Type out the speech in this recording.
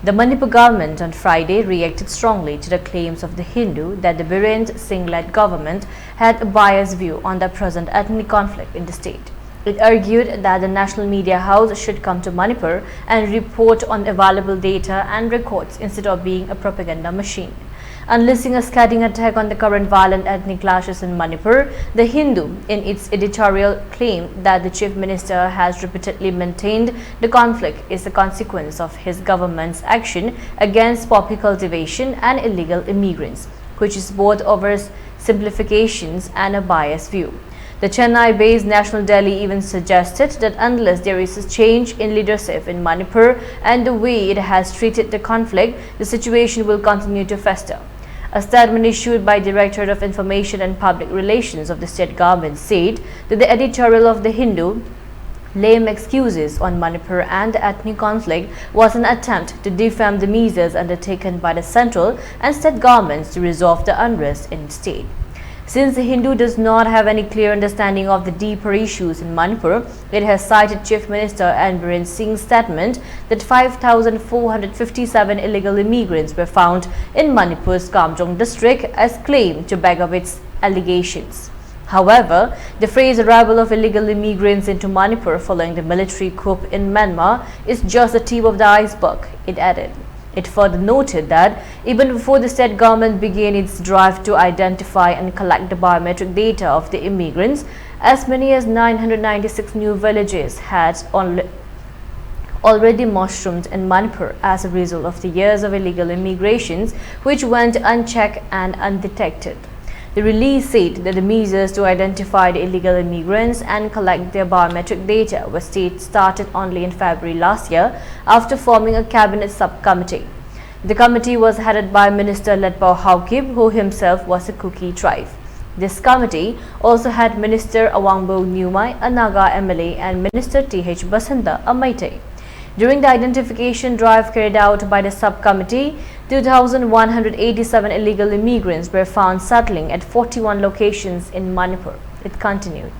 The Manipur government on Friday reacted strongly to the claims of the Hindu that the Biren Singh-led government had a biased view on the present ethnic conflict in the state. It argued that the National Media House should come to Manipur and report on available data and records instead of being a propaganda machine. Unleashing a scathing attack on the current violent ethnic clashes in Manipur, The Hindu, in its editorial, claimed that the Chief Minister has repeatedly maintained the conflict is a consequence of his government's action against poppy cultivation and illegal immigrants, which is both oversimplifications and a biased view. The Chennai-based National Daily even suggested that unless there is a change in leadership in Manipur and the way it has treated the conflict, the situation will continue to fester. A statement issued by Director of Information and Public Relations of the state government said that the editorial of The Hindu, lame excuses on Manipur and the ethnic conflict, was an attempt to defame the measures undertaken by the central and state governments to resolve the unrest in the state. Since The Hindu does not have any clear understanding of the deeper issues in Manipur, it has cited Chief Minister and Biren Singh's statement that 5,457 illegal immigrants were found in Manipur's Kamjong district as claim to back up its allegations. However, the phrase arrival of illegal immigrants into Manipur following the military coup in Myanmar is just the tip of the iceberg, it added. It further noted that even before the state government began its drive to identify and collect the biometric data of the immigrants, as many as 996 new villages had already mushroomed in Manipur as a result of the years of illegal immigrations, which went unchecked and undetected. The release said that the measures to identify the illegal immigrants and collect their biometric data were started only in February last year after forming a cabinet subcommittee. The committee was headed by Minister Letpao Haukib, who himself was a Kuki tribe. This committee also had Minister Awangbo Nyumai, a Naga MLA, and Minister T.H. Basanta, a Meitei. During the identification drive carried out by the subcommittee, 2,187 illegal immigrants were found settling at 41 locations in Manipur. It continued.